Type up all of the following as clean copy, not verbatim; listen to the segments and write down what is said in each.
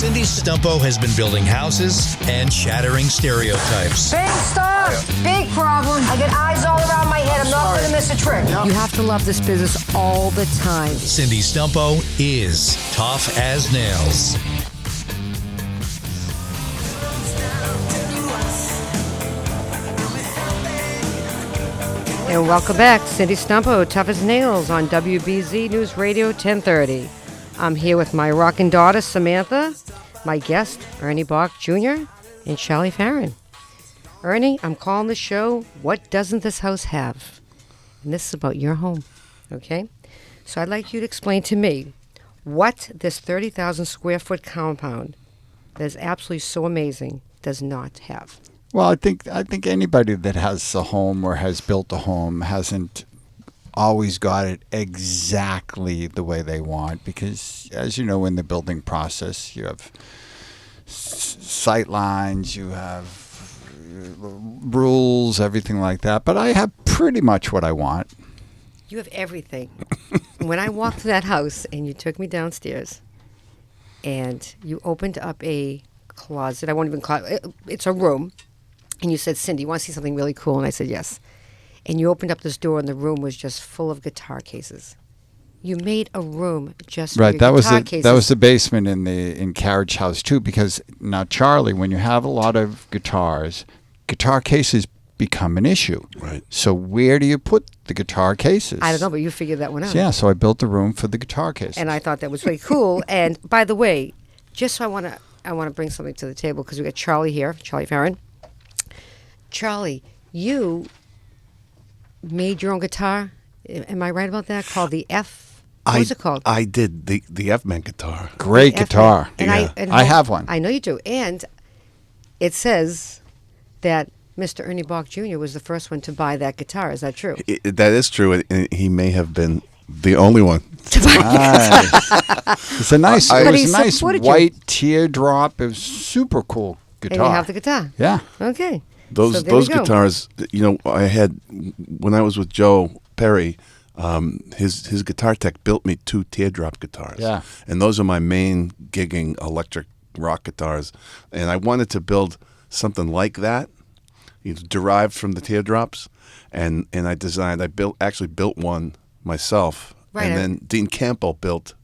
Cindy Stumpo has been building houses and shattering stereotypes. Big stuff, big problem. I get eyes all around my head. I'm not going to miss a trick. You have to love this business all the time. Cindy Stumpo is tough as nails. And welcome back, Cindy Stumpo, Tough as Nails on WBZ News Radio 1030. I'm here with my rockin' daughter, Samantha, my guest, Ernie Boch Jr., and Charlie Farren. Ernie, I'm calling the show, What Doesn't This House Have? And this is about your home, okay? So I'd like you to explain to me what this 30,000 square foot compound that is absolutely so amazing does not have. Well, I think anybody that has a home or has built a home hasn't always got it exactly the way they want, because, as you know, in the building process, you have sight lines, you have rules, everything like that. But I have pretty much what I want. You have everything. When I walked to that house and you took me downstairs and you opened up a closet, I won't even call it, it's a room. And you said, Cindy, you want to see something really cool? And I said, yes. And you opened up this door, and the room was just full of guitar cases. You made a room just for your guitar cases. That was the basement in Carriage House, too, because now, Charlie, when you have a lot of guitars, guitar cases become an issue. Right. So where do you put the guitar cases? I don't know, but you figured that one out. Yeah, so I built a room for the guitar cases. And I thought that was really cool. And, by the way, just so I want to bring something to the table, because we got Charlie here, Charlie Farren. Charlie, you made your own guitar. Am I right about that? Called the F? What was it called? I did the F-Man guitar. Great guitar. And I have one. I know you do. And it says that Mr. Ernie Boch Jr. was the first one to buy that guitar. Is that true? That is true. And he may have been the only one. It's a nice, it was a nice white teardrop. It was super cool guitar. And you have the guitar? Yeah. Okay. Those guitars, I had, when I was with Joe Perry, his guitar tech built me 2 Teardrop guitars. Yeah. And those are my main gigging electric rock guitars. And I wanted to build something like that, derived from the Teardrops. And I actually built one myself. Right. And then Dean Campbell built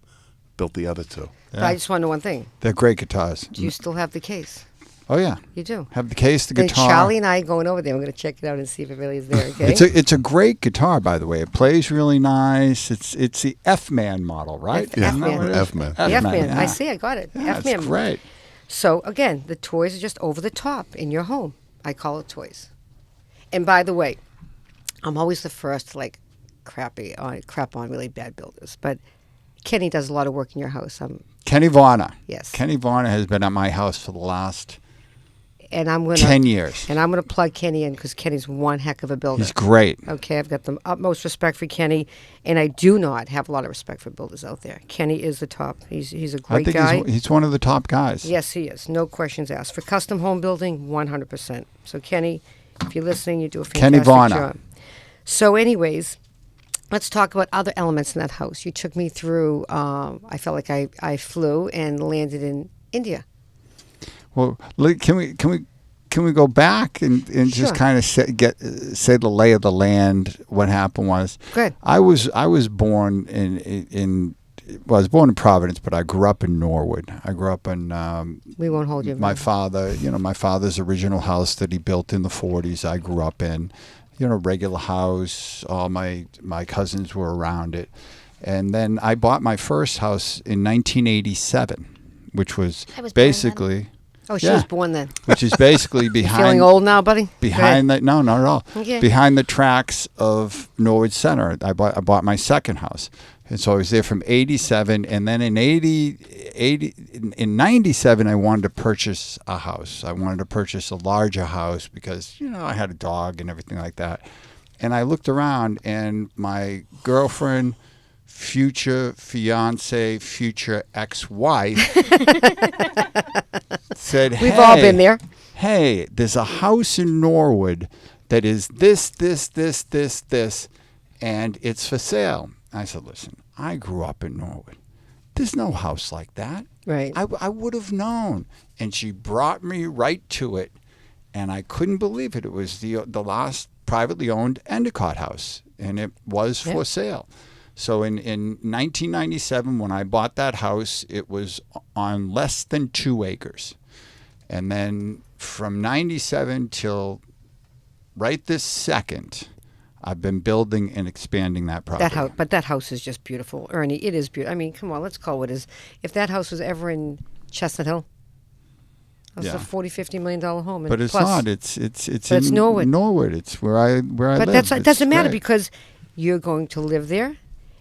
the other 2. Yeah. But I just want to know one thing. They're great guitars. Do you still have the case? Oh, yeah. You do? Have the case, the guitar. Then Charlie and I are going over there. We're going to check it out and see if it really is there, okay? It's a great guitar, by the way. It plays really nice. It's the F-Man model, right? F-Man. F-Man. The F-Man. Yeah. I see. I got it. Yeah, F-Man. it's great. So, again, the toys are just over the top in your home. I call it toys. And by the way, I'm always the first to, crap on really bad builders. But Kenny does a lot of work in your house. Kenny Varner. Yes. Kenny Varner has been at my house for the last... And I'm gonna 10 years. And I'm going to plug Kenny in because Kenny's one heck of a builder. He's great. Okay, I've got the utmost respect for Kenny, and I do not have a lot of respect for builders out there. Kenny is the top. He's a great guy. I think he's one of the top guys. Yes, he is. No questions asked. For custom home building, 100%. So, Kenny, if you're listening, you do a fantastic job. So, anyways, let's talk about other elements in that house. You took me through, I felt like I flew and landed in India. Well, can we go back and Sure. just kind of say the lay of the land? What happened was, good. I was born in Providence, but I grew up in Norwood. I grew up in we won't hold you. my father's original house that he built in the 40s. I grew up in, regular house. All my cousins were around it, and then I bought my first house in 1987, which was basically. Oh, she was born then. Which is basically behind. Feeling old now, buddy? Behind the no, not at all. Okay. Behind the tracks of Norwood Center. I bought my second house, and so I was there from '87, and then in '97, I wanted to purchase a house. I wanted to purchase a larger house because I had a dog and everything like that, and I looked around, and my girlfriend, future fiance, future ex-wife said, We've all been there. Hey, there's a house in Norwood that is this, and it's for sale. I said, listen, I grew up in Norwood. There's no house like that. Right. I would have known. And she brought me right to it, and I couldn't believe it. It was the last privately owned Endicott house, and it was for sale. So in 1997, when I bought that house, it was on less than 2 acres. And then from 97 till right this second, I've been building and expanding that property. That house is just beautiful, Ernie. It is beautiful. I mean, come on, let's call it as if that house was ever in Chestnut Hill. It's a $40-50 million home. But it's not. It's in Norwood. Norwood. It's where I live. But it doesn't matter great. because you're going to live there,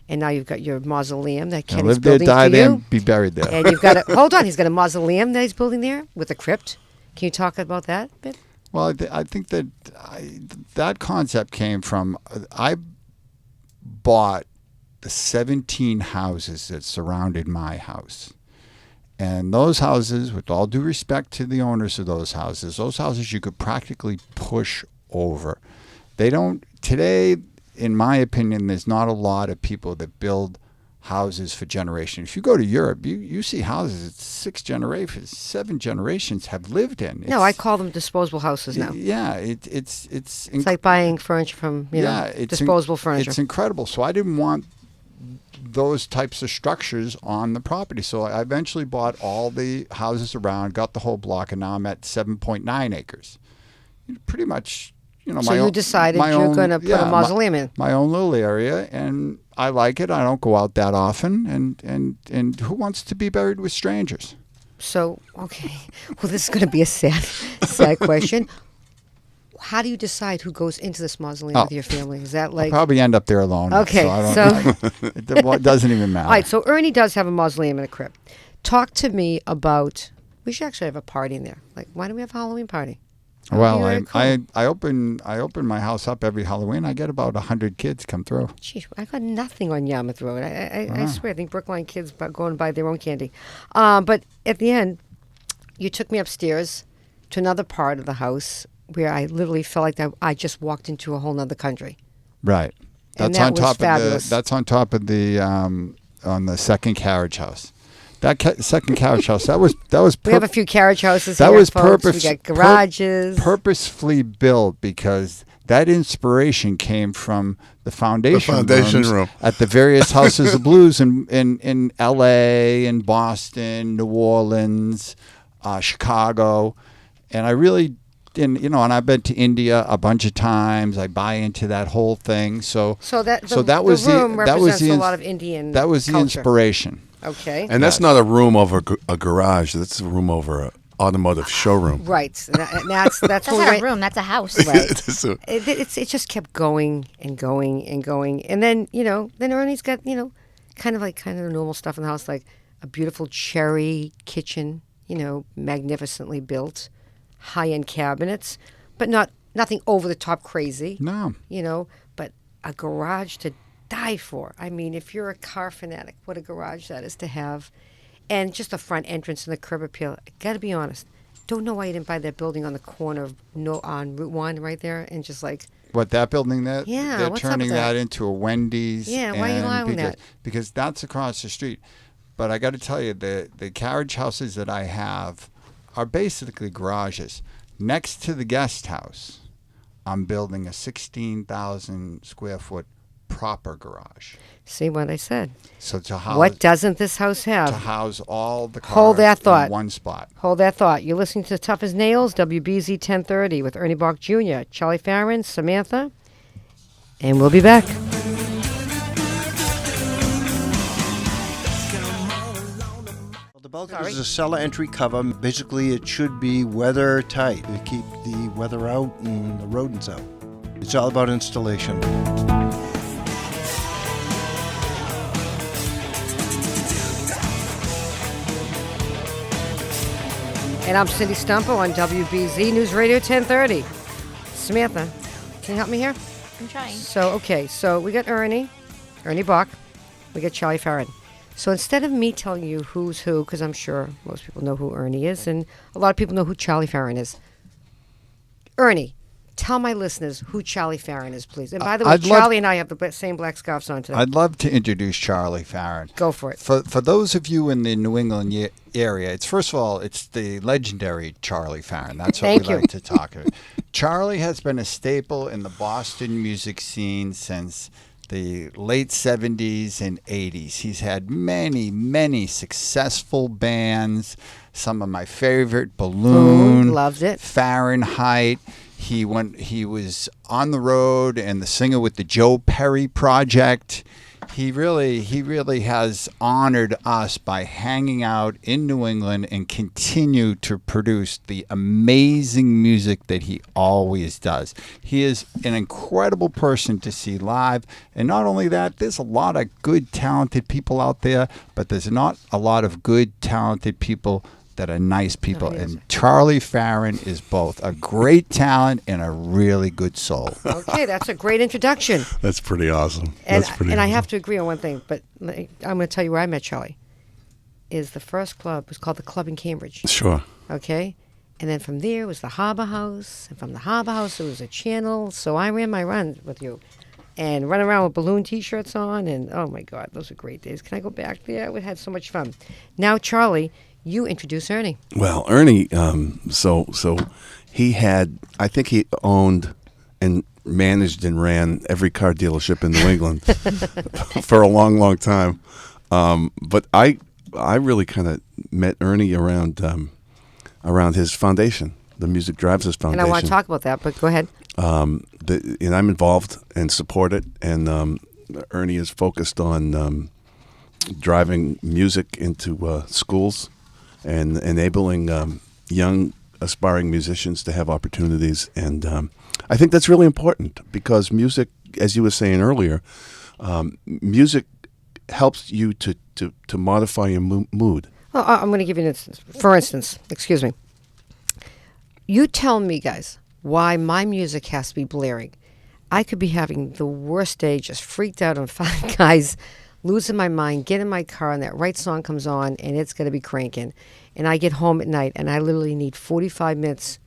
and now you've got your mausoleum that I Kenny's live there, building die for there, you. and be buried there. And you've got hold on. He's got a mausoleum that he's building there with a crypt. Can you talk about that a bit? Well, I think that that concept came from I bought the 17 houses that surrounded my house. And those houses, with all due respect to the owners of those houses you could practically push over. They don't, today, in my opinion, there's not a lot of people that build houses for generations. If you go to Europe, you see houses that 6 generations, 7 generations have lived in. No, I call them disposable houses now. Yeah, it's like buying furniture from, disposable furniture. It's incredible. So I didn't want those types of structures on the property. So I eventually bought all the houses around, got the whole block, and now I'm at 7.9 acres. Pretty much, So you decided you're going to put a mausoleum in. My own little area, and I like it. I don't go out that often, and who wants to be buried with strangers? So, okay. Well, this is going to be a sad question. How do you decide who goes into this mausoleum with your family? Is that like... I'll probably end up there alone. Okay, it doesn't even matter. All right, so Ernie does have a mausoleum and a crypt. Talk to me about... We should actually have a party in there. Like, why don't we have a Halloween party? Well, I open my house up every Halloween. I get about 100 kids come through. Jeez, I got nothing on Yarmouth Road. I swear, I think Brookline kids go and buy their own candy. But at the end, you took me upstairs to another part of the house where I literally felt like I just walked into a whole nother country. Right. And that was fabulous. That's on top of the on the second carriage house. That second carriage house, that was. We have a few carriage houses that here, was folks. We got garages. Purposefully built because that inspiration came from the foundation room at the various houses of blues in L.A., in Boston, New Orleans, Chicago, and I really. And I've been to India a bunch of times. I buy into that whole thing. So that was the room represents a lot of Indian. That was the culture. Inspiration. Okay. And that's not a room over a garage. That's a room over an automotive showroom. Right. That's not a room. That's a house. Right. It just kept going and going and going, and then Ernie's got kind of the normal stuff in the house, like a beautiful cherry kitchen, magnificently built. High-end cabinets, but nothing over the top crazy. No. But a garage to die for. I mean, if you're a car fanatic, what a garage that is to have. And just the front entrance and the curb appeal. I got to be honest. Don't know why you didn't buy that building on the corner on Route 1 right there and just like... What, that building there? Yeah, They're what's turning up with that into a Wendy's. Yeah, why are you allowing that? Because that's across the street. But I got to tell you, the carriage houses that I have are basically garages. Next to the guest house, I'm building a 16,000 square foot proper garage. See what I said. So to house, what doesn't this house have? To house all the cars Hold that thought. in one spot. Hold that thought. You're listening to Tough as Nails, WBZ 1030 with Ernie Boch Jr., Charlie Farren, Samantha, and we'll be back. The balcony is a cellar entry cover. Basically, it should be weather tight to keep the weather out and the rodents out. It's all about installation. And I'm Cindy Stumpo on WBZ News Radio 1030. Samantha, can you help me here? I'm trying. So we got Ernie Boch, we got Charlie Farren. So instead of me telling you who's who, because I'm sure most people know who Ernie is, and a lot of people know who Charlie Farren is. Ernie, tell my listeners who Charlie Farren is, please. And by the way, I'd love- Charlie and I have the same black scarves on today. I'd love to introduce Charlie Farren. Go for it. For those of you in the New England area, it's first of all, it's the legendary Charlie Farren. That's what Thank we you. like to talk about. Charlie has been a staple in the Boston music scene since the late 70s and 80s. He's had many, many successful bands. Some of my favorite, Balloon, loved it. Farrenheit. He was on the road and the singer with the Joe Perry Project. He really has honored us by hanging out in New England and continue to produce the amazing music that he always does. He is an incredible person to see live. And not only that, there's a lot of good, talented people out there, but there's not a lot of good, talented people that are nice people. And Charlie Farren is both a great talent and a really good soul. Okay, that's a great introduction. That's pretty awesome. And, That's pretty and I awesome. have to agree on one thing, but I'm going to tell you where I met Charlie. Is the first club was called the Club in Cambridge. Sure. Okay, and then from there was the Harbor House, and from the Harbor House it was a Channel. So I ran my runs with you, and run around with balloon T-shirts on, and oh my God, those were great days. Can I go back there? We had so much fun. Now, Charlie, you introduce Ernie. Well, Ernie, so he had, I think he owned and managed and ran every car dealership in New England for a long, long time. But I really kind of met Ernie around his foundation, the Music Drives Us Foundation. And I want to talk about that, but go ahead. And I'm involved and support it. And Ernie is focused on driving music into schools and enabling young aspiring musicians to have opportunities. And I think that's really important because music, as you were saying earlier, music helps you to modify your mood. Well, I'm going to give you an instance. For instance, excuse me. You tell me, guys, why my music has to be blaring. I could be having the worst day, just freaked out on 5 guys, losing my mind, get in my car, and that right song comes on, and it's going to be cranking. And I get home at night, and I literally need 45 minutes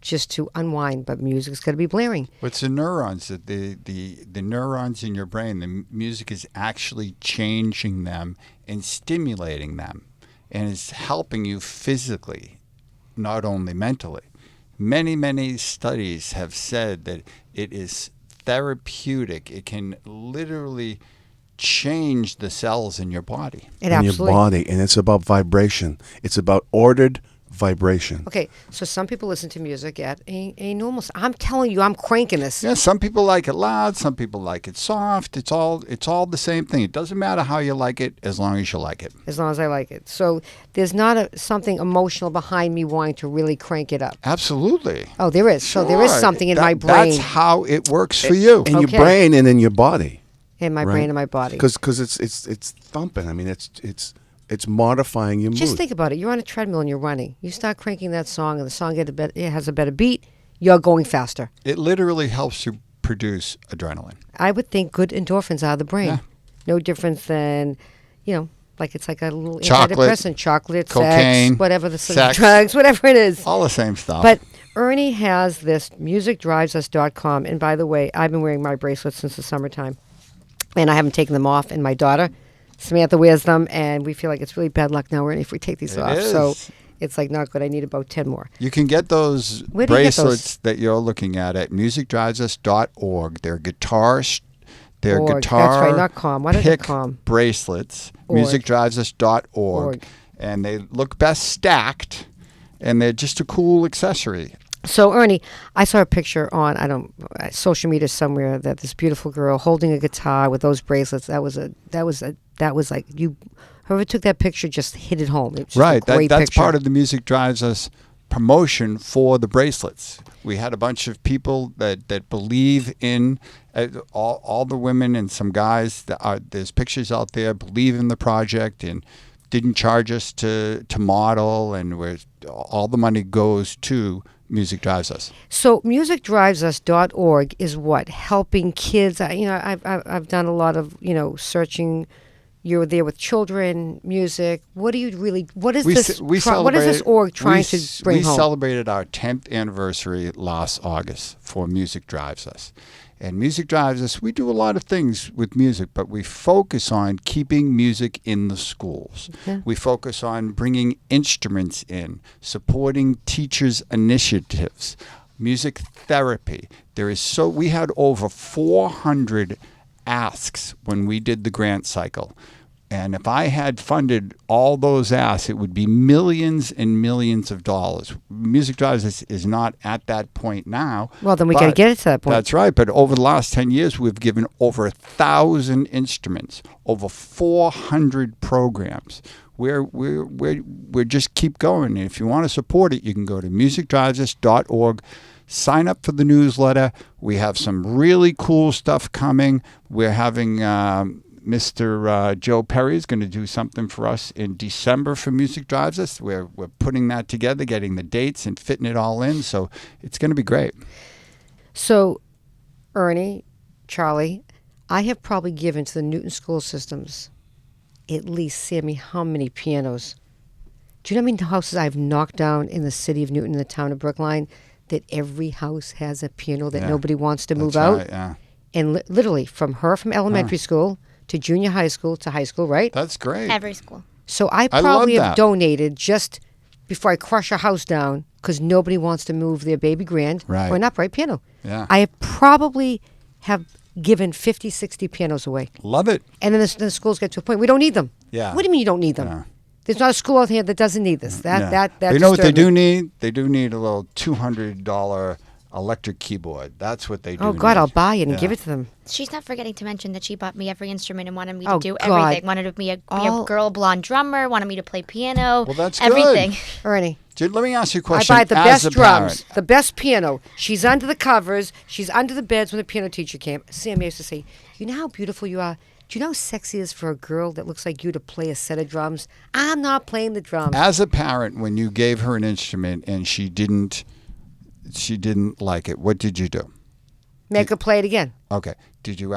just to unwind, but music's got to be blaring. It's the neurons, the neurons in your brain. The music is actually changing them and stimulating them, and it's helping you physically, not only mentally. Many, many studies have said that it is therapeutic. It can literally change the cells in your body. It in your absolutely. body, and it's about vibration. It's about ordered vibration. Okay, so some people listen to music at a normal. I'm telling you, I'm cranking this. Yeah, some people like it loud, some people like it soft. It's all the same thing. It doesn't matter how you like it as long as you like it. As long as I like it. So there's not something emotional behind me wanting to really crank it up. Absolutely. Oh, there is. So there is Sure. something in That- my brain. That's how it works for you. In Okay. your brain and in your body. In my Right. brain and my body. Because it's thumping. I mean, it's modifying your Just mood. think about it. You're on a treadmill and you're running. You start cranking that song, and the song it has a better beat. You're going faster. It literally helps you produce adrenaline. I would think good endorphins out of the brain. Yeah. No difference than, like it's like a little Chocolate, antidepressant, chocolate, cocaine, sex, whatever the sex. drugs, whatever it is. All the same stuff. But Ernie has this musicdrivesus.com. And by the way, I've been wearing my bracelets since the summertime. And I haven't taken them off. And my daughter, Samantha, wears them. And we feel like it's really bad luck now, Ernie, if we take these It off. is. So it's like not good. I need about 10 more. you can get those Where do you get those? bracelets that you're looking at musicdrivesus.org. They're guitars. They're Org. guitar That's right, not com. What is it, pick com? bracelets. Org. Musicdrivesus.org. Org. And they look best stacked. And they're just a cool accessory. So Ernie, I saw a picture on social media somewhere that this beautiful girl holding a guitar with those bracelets. That was like you. Whoever took that picture just hit it home. It was just Right. a great That's picture. part of the Music Drives Us promotion for the bracelets. We had a bunch of people that believe in all the women and some guys that there's pictures out there believe in the project and didn't charge us to model, and where all the money goes to Music Drives Us. So musicdrivesus.org is what helping kids. I've done a lot of searching You're there with children, music. What do you really? What is We this? ce- we what is this celebrated- org trying we to s- bring we home? celebrated our 10th anniversary last August for Music Drives Us. And Music Drives Us, we do a lot of things with music, but we focus on keeping music in the schools. Yeah. We focus on bringing instruments in, supporting teachers' initiatives, music therapy. We had over 400 asks when we did the grant cycle. And if I had funded all those asks, it would be millions and millions of dollars. Music Drives is not at that point now. Well, then we got to but- get it to that point. That's right. But over the last 10 years, we've given over 1,000 instruments, over 400 programs. We're just keep going. And if you want to support it, you can go to musicdrivesus.org. Sign up for the newsletter. We have some really cool stuff coming. We're having Mr. Joe Perry is going to do something for us in December for Music Drives Us. We're putting that together, getting the dates and fitting it all in. So it's going to be great. So, Ernie, Charlie, I have probably given to the Newton school systems at least, Sammy, how many pianos? Do you know how many houses I've knocked down in the city of Newton, in the town of Brookline, that every house has a piano that Yeah. nobody wants to move That's out? right, yeah. And literally from elementary school to junior high school to high school, right? That's great. Every school. So I I probably love have that. donated just before I crush a house down because nobody wants to move their baby grand Right. or an upright piano. Yeah. I probably have given 50, 60 pianos away. Love it. And then the schools get to a point, we don't need them. Yeah. What do you mean you don't need them? Yeah. There's not a school out here that doesn't need this. Yeah. That You know what they disturbed do me. need? They do need a little $200 electric keyboard. That's what they do. Oh, God, need. I'll buy it and Yeah. give it to them. She's not forgetting to mention that she bought me every instrument and wanted me Oh, to do God. everything. Wanted me to be All- a girl blonde drummer. Wanted me to play piano. Well, that's everything. good. Ernie, Let me ask you a I question. buy the as best a drums, parent. the best piano. She's under the covers. She's under the beds when the piano teacher came. Sam used to say, you know how beautiful you are? Do you know how sexy it is for a girl that looks like you to play a set of drums? I'm not playing the drums. As a parent, when you gave her an instrument and she didn't like it, what did you do? Make her play it again. Okay. Did you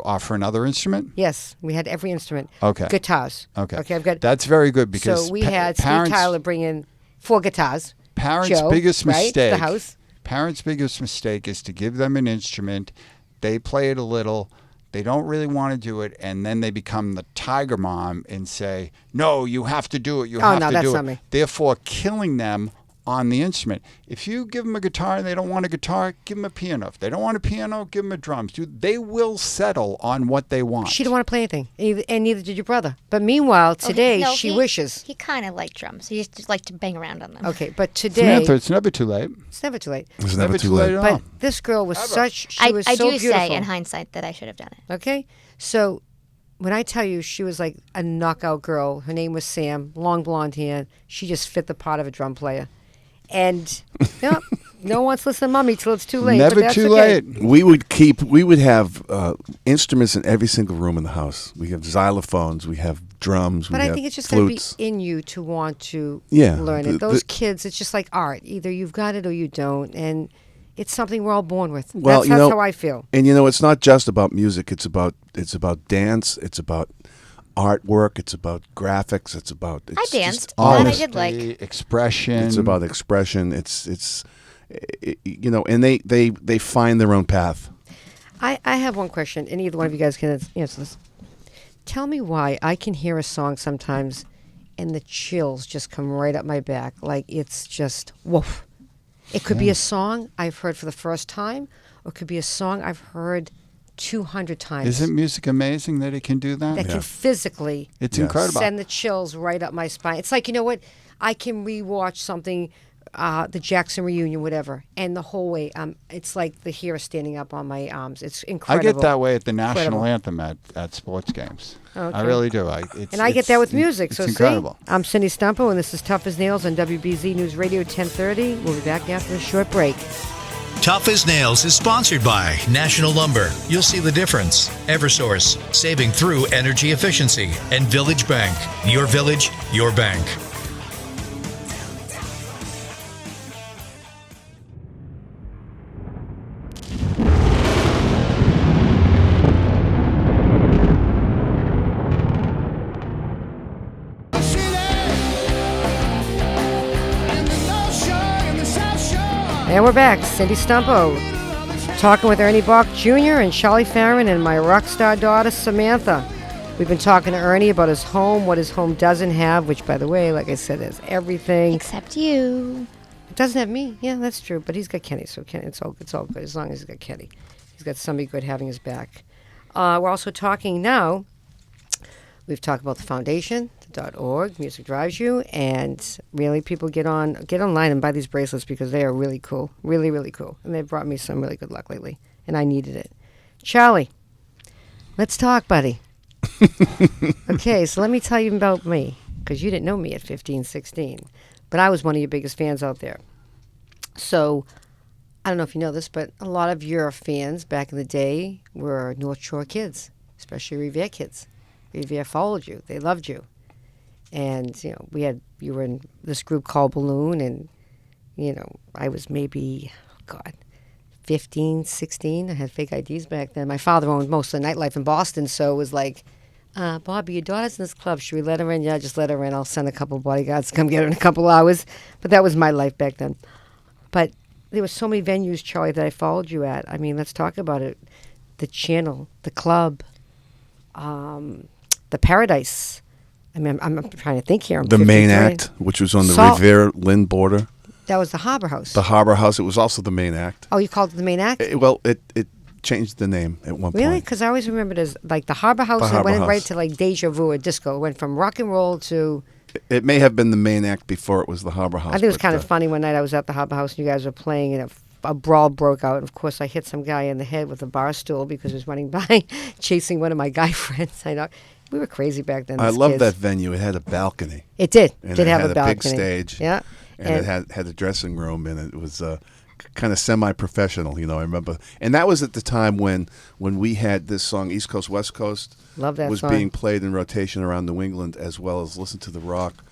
offer another instrument? Yes, we had every instrument. Okay. Guitars. Okay. Okay, I've got. That's very good because So we had Steve parents, Tyler bring in 4 guitars. Parents' Joe, biggest right, mistake. the house. Parents' biggest mistake is to give them an instrument. They play it a little. They don't really want to do it, and then they become the tiger mom and say, "No, you have to do it. You Oh, have no, to that's do not it." me. Therefore, killing them on the instrument. If you give them a guitar and they don't want a guitar, give them a piano. If they don't want a piano, give them a drums. They will settle on what they want. She didn't want to play anything, and neither did your brother. But meanwhile, today No, she he- wishes. He kind of liked drums. He just liked to bang around on them. Okay, but today Samantha, it's never too late. it's never too late. It's never too late. at But all. this girl was such. She I was do so beautiful. say in hindsight that I should have done it. Okay, so when I tell you she was like a knockout girl, her name was Sam, long blonde hair. She just fit the part of a drum player, and no one wants to listen to mommy till it's too late. Never but that's too okay. late. We would have instruments in every single room in the house. We have xylophones, we have drums, But we I have think it's just going to be flutes. in you to want to Yeah, learn the- it. Those the- kids, it's just like art. Either you've got it or you don't, and it's something we're all born with. Well, that's you know, how I feel. And it's not just about music. It's about dance. It's about artwork. It's about graphics. It's about. It's I just danced. all That of I it. did like. expression. It's about expression. And they find their own path. I have one question, and either one of you guys can answer this. Tell me why I can hear a song sometimes, and the chills just come right up my back. Like it's just woof. It could be a song I've heard for the first time, or it could be a song I've heard 200 times. Isn't music amazing that it can do that? that can physically It's Yes. incredible. send the chills right up my spine. It's like, you know what? I can rewatch something, the Jackson reunion, whatever, and the whole way, it's like the hair standing up on my arms. It's I incredible. get that way at the national Incredible. anthem at sports games. Okay. I really do. And I get that with music. It's So incredible. see, I'm Cindy Stumpo, and this is Tough as Nails on WBZ News Radio 1030. We'll be back after a short break. Tough as Nails is sponsored by National Lumber. You'll see the difference. Eversource, saving through energy efficiency. And Village Bank. Your village, your bank. And we're back. Cindy Stumpo talking with Ernie Boch Jr. and Charlie Farren and my rock star daughter, Samantha. We've been talking to Ernie about his home, what his home doesn't have, which, by the way, like I said, has everything. Except you. It doesn't have me. Yeah, that's true. But he's got Kenny, so Kenny, it's all good as long as he's got Kenny. He's got somebody good having his back. We're also talking now. We've talked about the foundation, .org, Music Drives You, and really people get online and buy these bracelets because they are really cool, really, really cool. And they've brought me some really good luck lately, and I needed it. Charlie, let's talk, buddy. Okay, so let me tell you about me, because you didn't know me at 15, 16, but I was one of your biggest fans out there. So I don't know if you know this, but a lot of your fans back in the day were North Shore kids, especially Revere kids. Revere followed you. They loved you. And, you were in this group called Balloon, and, I was maybe, 15, 16. I had fake IDs back then. My father owned most of the nightlife in Boston, so it was like, Bobby, your daughter's in this club. Should we let her in? Yeah, just let her in. I'll send a couple of bodyguards to come get her in a couple hours. But that was my life back then. But there were so many venues, Charlie, that I followed you at. I mean, let's talk about it. The Channel, the Club, the Paradise. I mean, I'm trying to think here. The main act, which was on the Revere-Lynn border. That was the Harbor House. The Harbor House. It was also the main act. Oh, you called it the main act? It changed the name at one point. Really? Because I always remembered it as like the Harbor House. The Harbor went House. Right to like Deja Vu or disco. It went from rock and roll to... It may have been the main act before it was the Harbor House. I think it was kind of funny one night I was at the Harbor House and you guys were playing and a brawl broke out. And of course, I hit some guy in the head with a bar stool because he was running by chasing one of my guy friends. I know. We were crazy back then. I loved that venue. It had a balcony. It did. And it it have had a balcony. Big stage. Yeah. And it had a dressing room, and it was kind of semi-professional. I remember, and that was at the time when we had this song "East Coast West Coast." Love that was song. being played in rotation around New England, as well as "Listen to the Rock."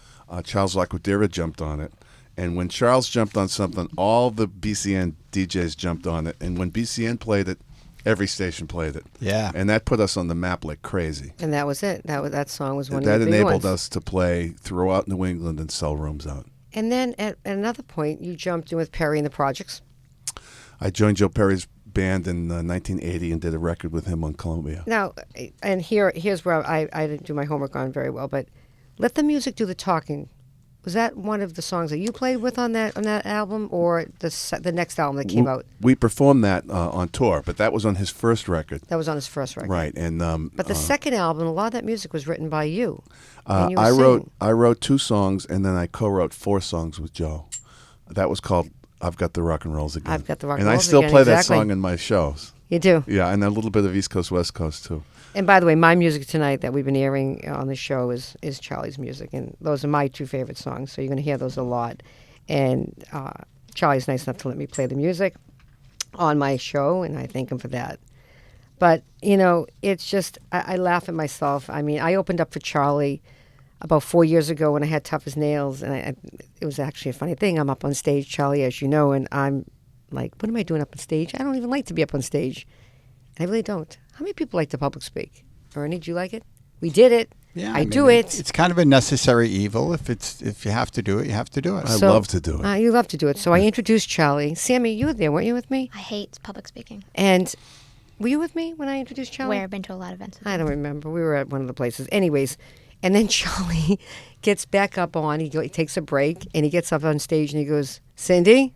Charles Laquadira jumped on it, and when Charles jumped on something, all the BCN DJs jumped on it, and when BCN played it, every station played it. Yeah. And that put us on the map like crazy. And that was it. That song was one that of the big enabled ones. us to play throughout New England and sell rooms out. And then at another point, you jumped in with Perry and the Projects. I joined Joe Perry's band in 1980 and did a record with him on Columbia. Now, and here's where I didn't do my homework on very well, but Let the Music Do the Talking. Was that one of the songs that you played with on that album, or the next album that came out? We performed that on tour, but that was on his first record. That was on his first record, right? And but the second album, a lot of that music was written by you. I wrote 2 songs, and then I co-wrote 4 songs with Joe. That was called "I've Got the Rock and Rolls Again." I've got the rock and and I rolls still again, play exactly. that song in my shows. You do? Yeah, and a little bit of East Coast West Coast too. And by the way, my music tonight that we've been airing on the show is Charlie's music, and those are my 2 favorite songs. So you're going to hear those a lot. And Charlie's nice enough to let me play the music on my show, and I thank him for that. But it's just I laugh at myself. I mean, I opened up for Charlie about 4 years ago when I had Tough as Nails, and it was actually a funny thing. I'm up on stage, Charlie, as you know, and I'm like, what am I doing up on stage? I don't even like to be up on stage. I really don't. How many people like to public speak? Ernie, do you like it? We did it. Yeah, I do it. It's kind of a necessary evil. If you have to do it, you have to do it. I love to do it. You love to do it. So I introduced Charlie. Sammy, you were there, weren't you, with me? I hate public speaking. And were you with me when I introduced Charlie? Where I've been to a lot of events. I don't remember. We were at one of the places. Anyways, and then Charlie gets back up on. He takes a break, and he gets up on stage, and he goes, Cindy,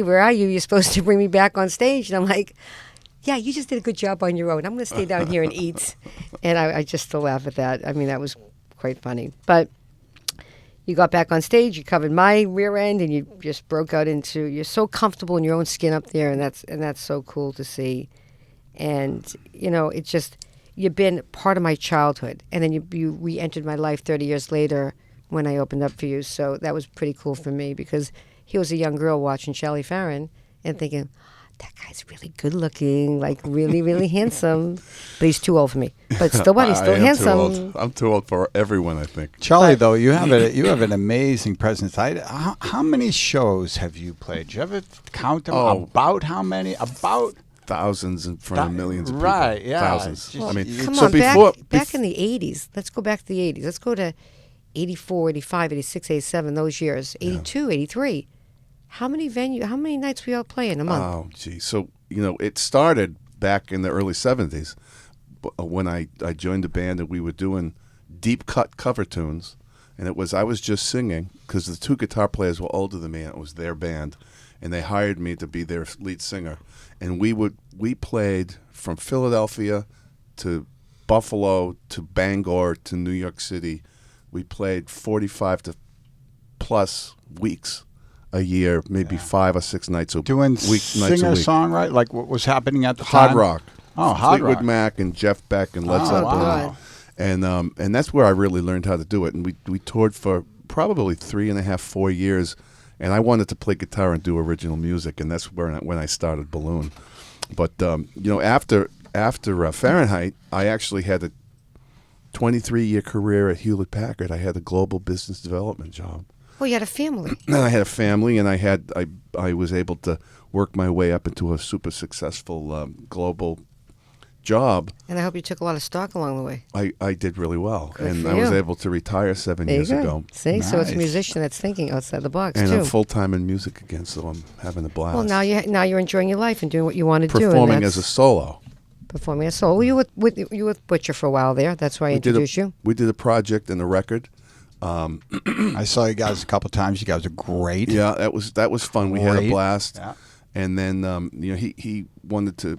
where are you? You're supposed to bring me back on stage. And I'm like, yeah, you just did a good job on your own. I'm going to stay down here and eat. And I just still laugh at that. I mean, that was quite funny. But you got back on stage, you covered my rear end, and you just broke out into, you're so comfortable in your own skin up there, and that's so cool to see. And, it's just, you've been part of my childhood. And then you re-entered my life 30 years later when I opened up for you. So that was pretty cool for me, because he was a young girl watching Charlie Farren and thinking, that guy's really good looking, like really, really handsome. But he's too old for me. But still, he's still handsome. Too old. I'm too old for everyone, I think. Charlie, though, you have an amazing presence. How many shows have you played? Do you ever count them? About how many? About thousands in front of millions of people. Right, yeah. Thousands. Well, I mean, come so on, back in the 80s. Let's go back to the 80s. Let's go to 84, 85, 86, 87, those years. 82, 83. How many nights we all play in a month? Oh, gee. So, it started back in the early 70s when I joined the band and we were doing deep cut cover tunes. And I was just singing because the two guitar players were older than me and it was their band. And they hired me to be their lead singer. And we played from Philadelphia to Buffalo to Bangor to New York City. We played 45 to plus weeks a year, maybe 5 or 6 nights a week. Doing nights a week. singer-songwriter, like what was happening at the time? Hard rock. Oh, hard Fleetwood rock. Mac and Jeff Beck and Led Zeppelin. wow. And that's where I really learned how to do it. And we toured for probably 3.5, 4 years. And I wanted to play guitar and do original music, and that's when I started Balloon. But after Farrenheit, I actually had a 23-year career at Hewlett Packard. I had a global business development job. Well, you had a family. And I had a family, and I was able to work my way up into a super successful global job. And I hope you took a lot of stock along the way. I did really well, Good and for I was you. able to retire 7 There you years go. ago. See, so it's a Nice. musician that's thinking outside the box And too. I'm full-time in music again, so I'm having a blast. Well, now you're enjoying your life and doing what you want to do. Performing and as a that's solo. performing as a solo. You were with Butcher for a while there. That's why I introduced you. We did a project and a record. I saw you guys a couple times. You guys are great. Yeah, that was fun. We had a Great. blast. Yeah. And then he wanted to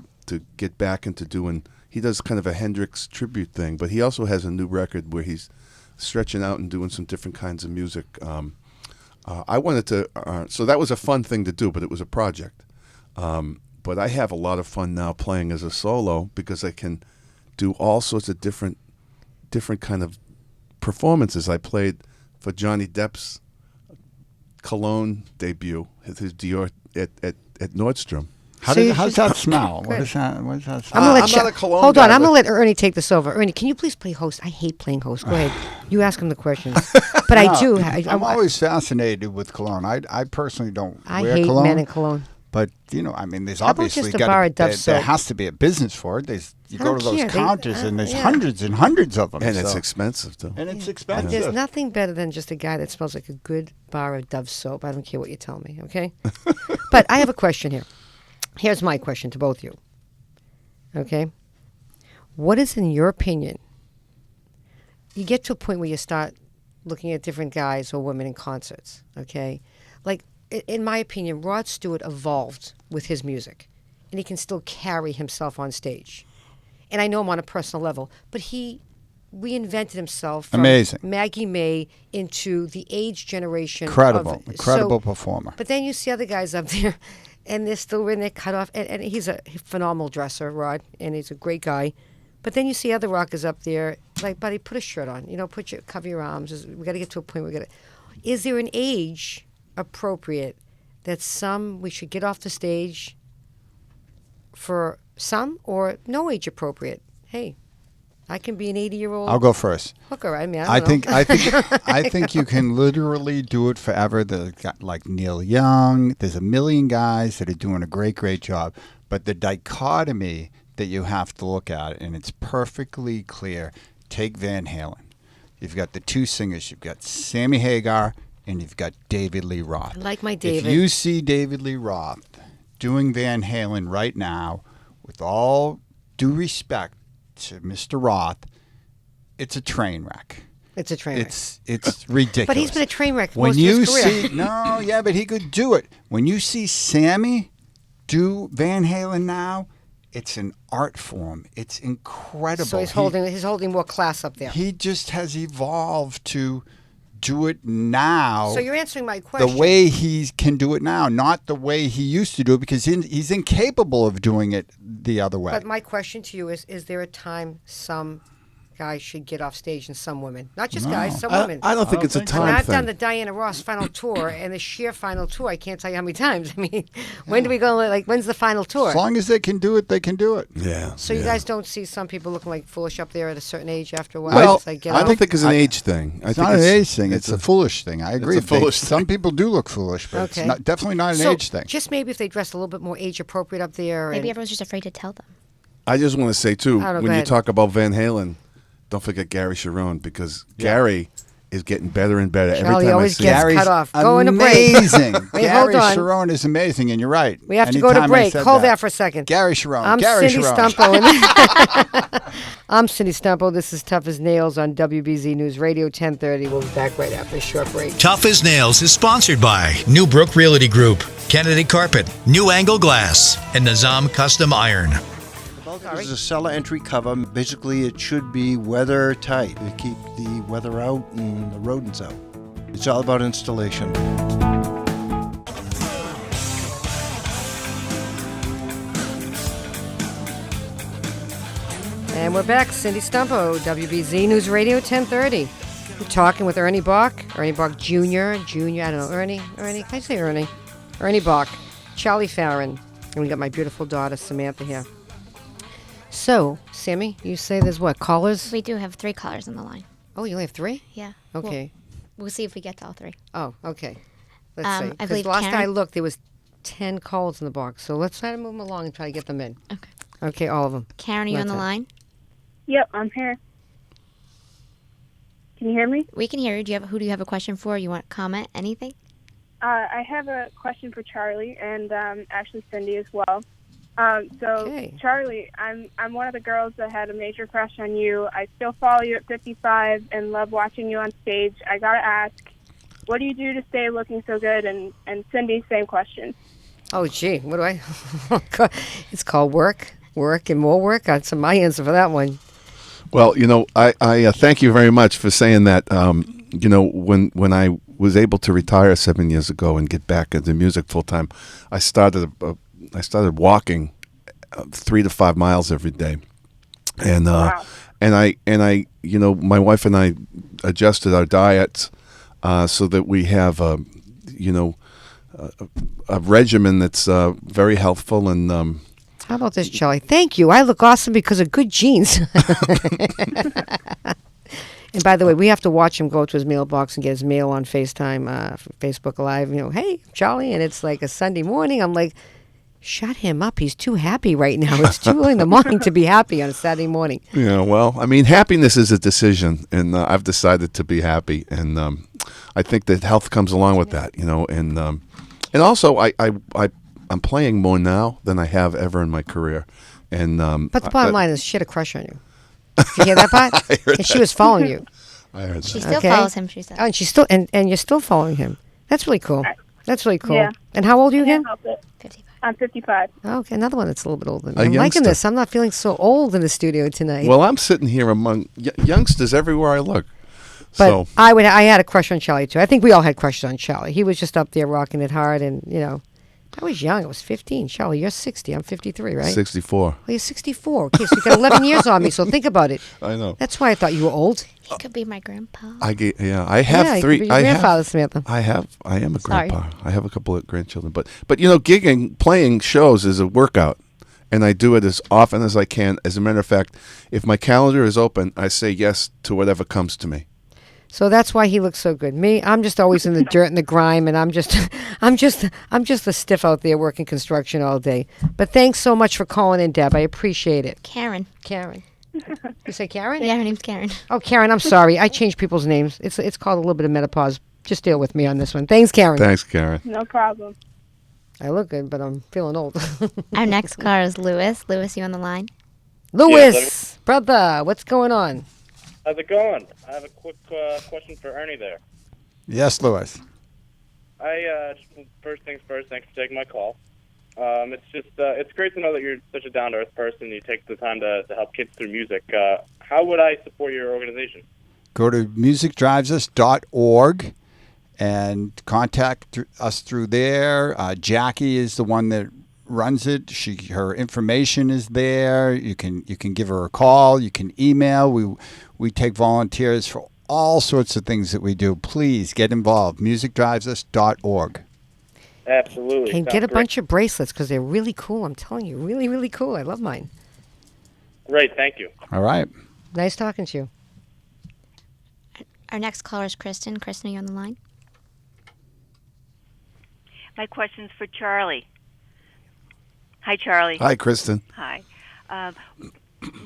get back into doing. He does kind of a Hendrix tribute thing, but he also has a new record where he's stretching out and doing some different kinds of music. I wanted to, so that was a fun thing to do, but it was a project. But I have a lot of fun now playing as a solo because I can do all sorts of different kind of performances. I played for Johnny Depp's Cologne debut, his Dior at Nordstrom. How's that smell? What Good. is that? What is that I'm smell? gonna let I'm not a cologne hold guy, on. I'm but- gonna let Ernie take this over. Ernie, can you please play host? I hate playing host. Go ahead. You ask him the questions. But I do. I'm always fascinated with cologne. I personally don't I wear hate cologne. men in cologne. But I mean, there's How about obviously just a got bar of Dove there soap? has to be a business for it. You I go don't to those care. They- counters and there's yeah. hundreds and hundreds of them. And it's so- expensive, too. and it's But expensive. there's nothing better than just a guy that smells like a good bar of Dove soap. I don't care what you tell me, okay? But I have a question here. Here's my question to both you. Okay? What is, in your opinion, you get to a point where you start looking at different guys or women in concerts, okay? Like, in my opinion, Rod Stewart evolved with his music, and he can still carry himself on stage. And I know him on a personal level, but he reinvented himself from Amazing. Maggie May into the age generation. Incredible performer. But then you see other guys up there, and they're still wearing their cutoff. And he's a phenomenal dresser, Rod, and he's a great guy. But then you see other rockers up there, like, buddy, put a shirt on. Cover your arms. We got to get to a point where is there an age appropriate that we should get off the stage for some, or no age appropriate? Hey, I can be an 80-year-old I'll go first. hooker. I mean, I don't know. I think you can literally do it forever. There's got like Neil Young. There's a million guys that are doing a great job. But the dichotomy that you have to look at, and it's perfectly clear. Take Van Halen. You've got the two singers. You've got Sammy Hagar and you've got David Lee Roth. I like my David. If you see David Lee Roth doing Van Halen right now, with all due respect to Mr. Roth, it's a train wreck. It's a train wreck. It's ridiculous. But he's been a train wreck when most you of his career. but he could do it. When you see Sammy do Van Halen now, it's an art form. It's incredible. So he's holding more class up there. He just has evolved to do it now. So you're answering my question. The way he can do it now, not the way he used to do it, because he's incapable of doing it the other way. But my question to you is there a time some guys should get off stage and some women? Not just guys, some women. I don't think it's a think so. time I've thing. done the Diana Ross final tour and the Cher final tour. I can't tell you how many times. I mean, when do we go? Like, when's the final tour? As long as they can do it, they can do it. Yeah. So you yeah. guys don't see some people looking like foolish up there at a certain age after a while? Well, It's like, get I off? don't think it's an age thing. It's not an age thing. It's a foolish thing. I agree. a foolish thing. Some people do look foolish, but Okay. it's not, definitely not an So age thing. just maybe if they dress a little bit more age appropriate up there. Maybe and, everyone's just afraid to tell them. I just want to say too, I don't know, when go you ahead. talk about Van Halen, don't forget Gary Sharon, because Gary is getting better and better. Charlie Every time always I see gets it. Gary's cut off. Going to break. amazing. Wait, Gary hold on. Sharon is amazing, and you're right. We have to go to Anytime I break. said Hold that for a second. Gary Sharon. I'm Gary Cindy Sharon. Stumpo. I'm Cindy Stumpo. This is Tough as Nails on WBZ News Radio 1030. We'll be back right after a short break. Tough as Nails is sponsored by Newbrook Realty Group, Kennedy Carpet, New Angle Glass, and Nizam Custom Iron. This is a cellar entry cover. Basically, it should be weather tight to keep the weather out and the rodents out. It's all about installation. And we're back. Cindy Stumpo, WBZ News Radio 1030. We're talking with Ernie Boch Jr., I don't know, Ernie, can I say Ernie? Ernie Boch, Charlie Farren, and we got my beautiful daughter, Samantha, here. So, Sammy, you say there's what, callers? We do have 3 callers on the line. Oh, you only have 3? Yeah. Okay. We'll see if we get to all 3. Oh, okay. Let's see. I Because believe last Karen- I looked, there was 10 calls in the box. So let's try to move them along and try to get them in. Okay. Okay, all of them. Karen, are you on the That's it. line? Yep, I'm here. Can you hear me? We can hear you. Who do you have a question for? You want to comment? Anything? I have a question for Charlie and actually Cindy as well. Okay. Charlie, I'm one of the girls that had a major crush on you. I still follow you at 55 and love watching you on stage. I gotta ask, what do you do to stay looking so good? And Cindy, same question. Oh, gee, what do I? It's called work and more work. That's my answer for that one. Well, I thank you very much for saying that. When I was able to retire 7 years ago and get back into music full time, I started walking 3 to 5 miles every day, and Wow. and I my wife and I adjusted our diets so that we have a regimen that's very healthful and. How about this, Charlie? Thank you. I look awesome because of good genes. And by the way, we have to watch him go to his mailbox and get his mail on FaceTime, Facebook Live. Hey, Charlie, and it's like a Sunday morning. I'm like, shut him up. He's too happy right now. It's too early in the morning to be happy on a Saturday morning. Yeah, well, I mean, happiness is a decision, and I've decided to be happy, and I think that health comes along with that, and also I'm playing more now than I have ever in my career, and But the bottom line is she had a crush on you. Did you hear that part? And she was following you. I heard She that. still Okay. follows him, she said. Oh, and she's still and you're still following him. That's really cool. That's really cool. Yeah. And how old are you again? Can't help it. 55. I'm 55. Oh, okay, another one that's a little bit older. A I'm liking youngster. this. I'm not feeling so old in the studio tonight. Well, I'm sitting here among youngsters everywhere I look. but So I had a crush on Charlie too. I think we all had crushes on Charlie. He was just up there rocking it hard, and I was young. I was 15. Charlie, you're 60. I'm 53, right? 64. Well, you're 64. Okay, so you got 11 years on me. So think about it. I know. That's why I thought you were old. He could be my grandpa. I have yeah, you could three. be your grandfather, Samantha. I am a Sorry. grandpa. I have a couple of grandchildren, but playing shows is a workout, and I do it as often as I can. As a matter of fact, if my calendar is open, I say yes to whatever comes to me. So that's why he looks so good. Me, I'm just always in the dirt and the grime, and I'm just a stiff out there working construction all day. But thanks so much for calling in, Deb. I appreciate it. Karen. Karen. You say Karen? Yeah, her name's Karen. Oh, Karen, I'm sorry. I change people's names. It's called a little bit of menopause. Just deal with me on this one. Thanks, Karen. Thanks, Karen. No problem. I look good, but I'm feeling old. Our next caller is Lewis. Lewis, you on the line? Louis, brother, what's going on? How's it going? I have a quick question for Ernie there. Yes, Louis. First things first, thanks for taking my call. It's great to know that you're such a down-to-earth person. You take the time to help kids through music. How would I support your organization? Go to musicdrivesus.org and contact us through there. Jackie is the one that runs it. Her information is there. You can give her a call. You can email. We take volunteers for all sorts of things that we do. Please get involved. musicdrivesus.org. Absolutely. And Sounds get a great. bunch of bracelets because they're really cool. I'm telling you, really, really cool. I love mine. Great, thank you. All right. Nice talking to you. Our next caller is Kristen. Kristen, are you on the line? My question's for Charlie. Hi, Charlie. Hi, Kristen. Hi.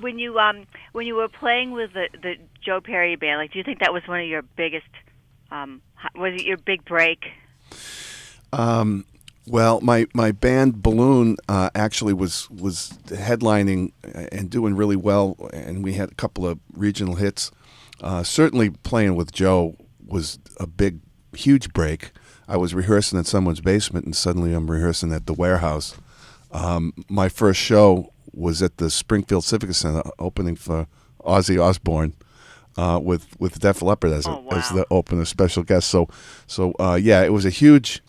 when you were playing with the Joe Perry band, like, do you think that was one of your biggest? Was it your big break? Well, my band Balloon actually was headlining and doing really well, and we had a couple of regional hits. Certainly, playing with Joe was a huge break. I was rehearsing in someone's basement, and suddenly I'm rehearsing at the warehouse. My first show was at the Springfield Civic Center, opening for Ozzy Osbourne. With Def Leppard as the opener, special guest. So yeah, it was a huge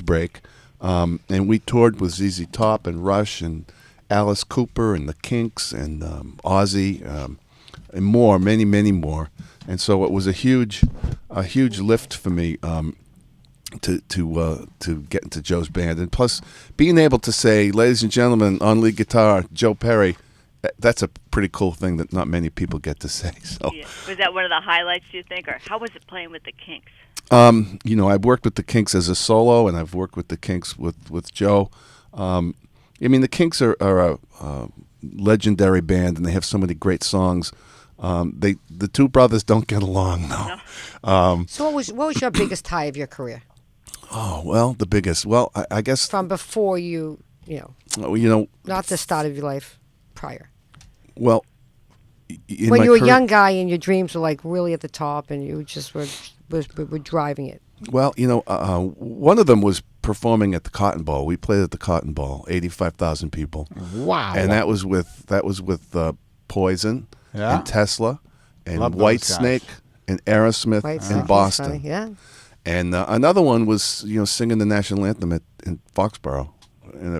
break, and we toured with ZZ Top and Rush and Alice Cooper and the Kinks and Ozzy and many more. And so it was a huge lift for me to get into Joe's band, and plus being able to say, "Ladies and gentlemen, on lead guitar, Joe Perry." That's a pretty cool thing that not many people get to say. So, yeah. Was that one of the highlights, do you think, or how was it playing with the Kinks? I've worked with the Kinks as a solo, and I've worked with the Kinks with Joe. I mean, the Kinks are a legendary band, and they have so many great songs. The two brothers don't get along, though. No. So what was your biggest high of your career? Oh, well, the biggest. Well, I guess from before you not the start of your life. Prior. Well, when you were a young guy and your dreams were like really at the top, and you just were driving it. Well, one of them was performing at the Cotton Bowl. We played at the Cotton Bowl, 85,000 people. Wow! And that was with Poison and Tesla and Love Whitesnake and Aerosmith in Boston. Funny, yeah. And another one was singing the national anthem in Foxborough.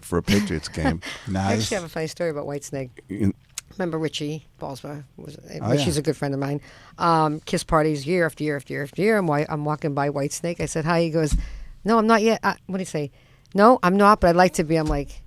For a Patriots game. Nice. I actually have a funny story about Whitesnake. Remember Richie Ballsma? Richie's a good friend of mine. Kiss parties year after year after year after year. I'm walking by Whitesnake. I said, hi. He goes, no, I'm not yet. What did he say? No, I'm not, but I'd like to be. I'm like,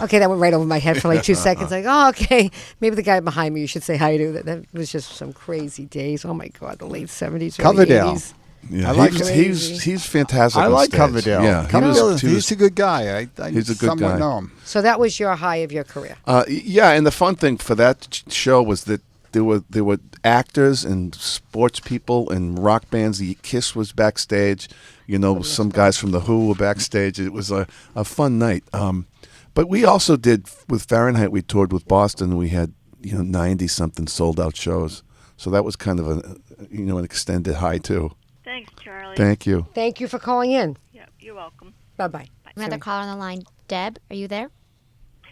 okay, that went right over my head for like 2 seconds. Like, oh, okay. Maybe the guy behind me you should say hi to. That was just some crazy days. Oh, my God, the late 70s, early Coverdale. 80s. Yeah, he's fantastic. I like stage. Coverdale. Yeah, he's a good guy. He's a good guy. Know him. So that was your high of your career. Yeah, and the fun thing for that show was that there were actors and sports people and rock bands. The Kiss was backstage. Some guys from the Who were backstage. It was a fun night. But we also did with Farrenheit. We toured with Boston. We had 90-something sold out shows. So that was kind of an extended high too. Thanks, Charlie. Thank you. Thank you for calling in. Yeah, you're welcome. Bye-bye. Another caller on the line. Deb, are you there?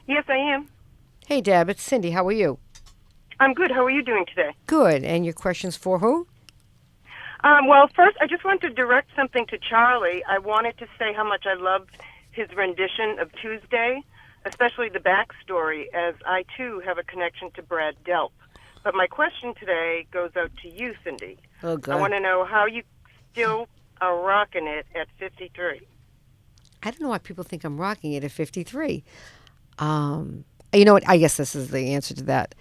Yes, I am. Hey, Deb, it's Cindy. How are you? I'm good. How are you doing today? Good. And your question's for who? Well, first, I just wanted to direct something to Charlie. I wanted to say how much I loved his rendition of Tuesday, especially the backstory, as I, too, have a connection to Brad Delp. But my question today goes out to you, Cindy. Oh, God. I want to know how you still are rocking it at 53. I don't know why people think I'm rocking it at 53. You know what? I guess this is the answer to that.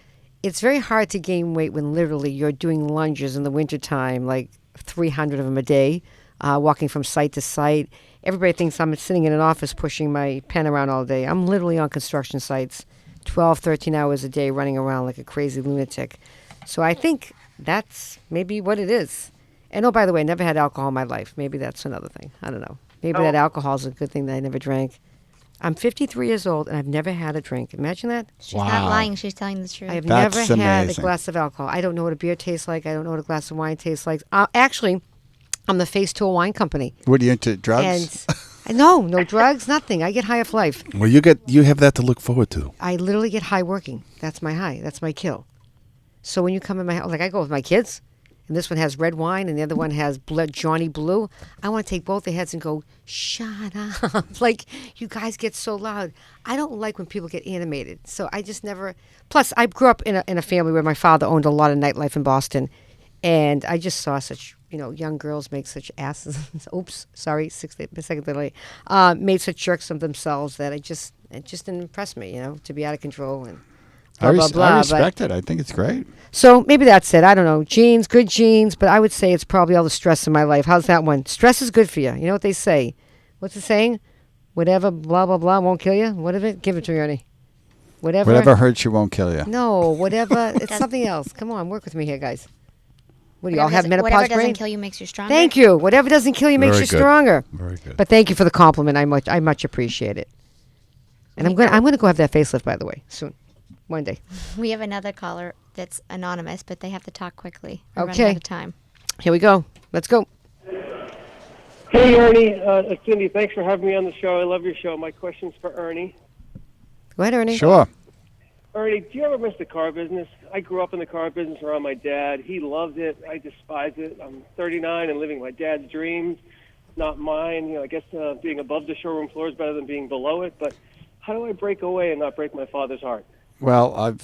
It's very hard to gain weight when literally you're doing lunges in the wintertime, like 300 of them a day, walking from site to site. Everybody thinks I'm sitting in an office pushing my pen around all day. I'm literally on construction sites 12, 13 hours a day running around like a crazy lunatic. So I think that's maybe what it is. And oh, by the way, I never had alcohol in my life. Maybe that's another thing. I don't know. Maybe that alcohol is a good thing that I never drank. I'm 53 years old, and I've never had a drink. Imagine that. She's not lying. She's telling the truth. I've never had a glass of alcohol. I don't know what a beer tastes like. I don't know what a glass of wine tastes like. Actually, I'm the face to a wine company. What are you into, drugs? And no drugs, nothing. I get high off life. Well, you have that to look forward to. I literally get high working. That's my high. That's my kill. So when you come in my house, like I go with my kids, and this one has red wine, and the other one has Johnny Blue. I want to take both their heads and go, shut up. Like, you guys get so loud. I don't like when people get animated. So I just never. Plus, I grew up in a family where my father owned a lot of nightlife in Boston, and I just saw such, young girls make such asses. Oops, sorry, second delay. Made such jerks of themselves that it just didn't impress me, to be out of control and. Blah, blah, blah, I respect it. I think it's great. So maybe that's it. I don't know. Genes, good genes, but I would say it's probably all the stress in my life. How's that one? Stress is good for you. You know what they say? What's the saying? Whatever, blah, blah, blah, won't kill you? What is it? Give it to me, Ernie. Whatever hurts you won't kill you. No, whatever. It's something else. Come on, work with me here, guys. What do you all have menopause Whatever brain? doesn't kill you makes you stronger. Thank you. Whatever doesn't kill you makes Very you good. stronger. Very good. But thank you for the compliment. I much appreciate it. And I'm going to go have that facelift, by the way, soon. One day. We have another caller that's anonymous, but they have to talk quickly. We're running Okay. out of time. Here we go. Let's go. Hey, Ernie. Cindy, thanks for having me on the show. I love your show. My question's for Ernie. Go ahead, Ernie. Sure. Ernie, do you ever miss the car business? I grew up in the car business around my dad. He loved it. I despise it. I'm 39 and living my dad's dreams, not mine. I guess being above the showroom floor is better than being below it. But how do I break away and not break my father's heart? Well,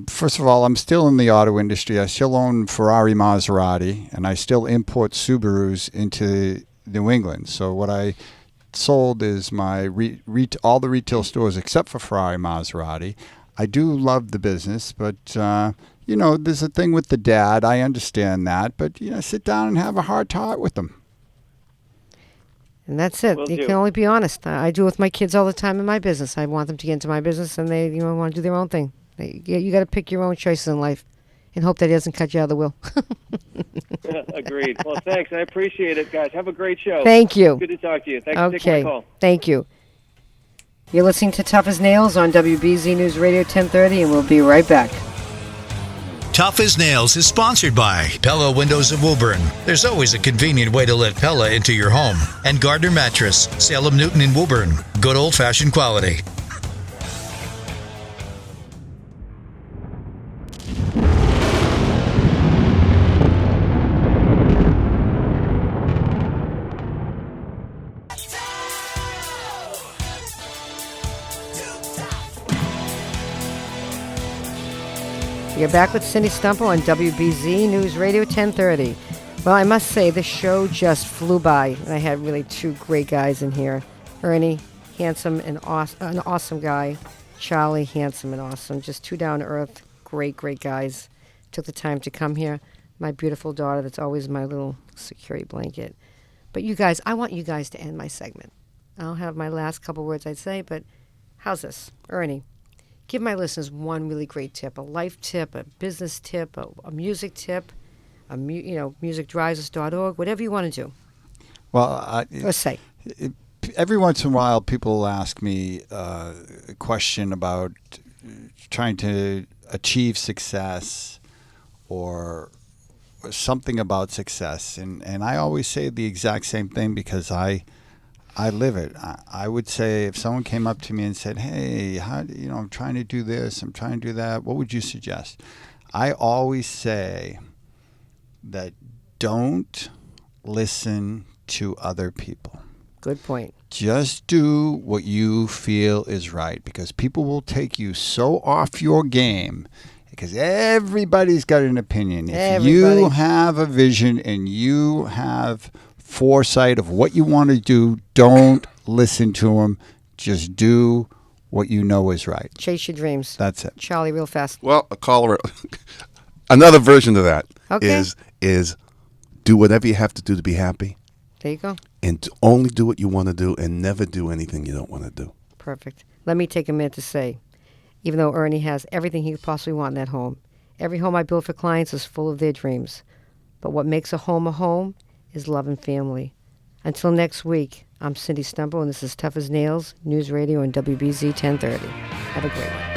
first of all, I'm still in the auto industry. I still own Ferrari, Maserati, and I still import Subarus into New England. So what I sold is my all the retail stores except for Ferrari, Maserati. I do love the business, but there's a thing with the dad. I understand that, but sit down and have a hard talk with them. And that's it. You can only be honest. I do it with my kids all the time in my business. I want them to get into my business, and they want to do their own thing. You got to pick your own choices in life, and hope that it doesn't cut you out of the will. Agreed. Well, thanks. I appreciate it, guys. Have a great show. Thank you. Good to talk to you. Thanks for taking my call. Thank you. You're listening to Tough as Nails on WBZ News Radio 1030, and we'll be right back. Tough as Nails is sponsored by Pella Windows of Woburn. There's always a convenient way to let Pella into your home. And Gardner Mattress, Salem Newton in Woburn. Good old-fashioned quality. You're back with Cindy Stumpo on WBZ News Radio 1030. Well, I must say, the show just flew by, and I had really two great guys in here. Ernie, handsome and an awesome guy. Charlie, handsome and awesome. Just two down-to-earth, great guys. Took the time to come here. My beautiful daughter, that's always my little security blanket. But you guys, I want you guys to end my segment. I'll have my last couple words I'd say, but how's this? Ernie, give my listeners one really great tip, a life tip, a business tip, a music tip, musicdrivesus.org, whatever you want to do. Well, Let's say. Every once in a while, people ask me a question about trying to achieve success or something about success. And I always say the exact same thing because I live it. I would say if someone came up to me and said, hey, I'm trying to do this, I'm trying to do that, what would you suggest? I always say that don't listen to other people. Good point. Just do what you feel is right because people will take you so off your game because everybody's got an opinion. If you have a vision and you have foresight of what you want to do, don't listen to them. Just do what you know is right. Chase your dreams. That's it. Charlie, real fast. Well, a caller, another version of that is do whatever you have to do to be happy. There you go. And to only do what you want to do and never do anything you don't want to do. Perfect. Let me take a minute to say, even though Ernie has everything he could possibly want in that home, every home I build for clients is full of their dreams. But what makes a home is love and family. Until next week, I'm Cindy Stumpo, and this is Tough as Nails, News Radio and WBZ 1030. Have a great one.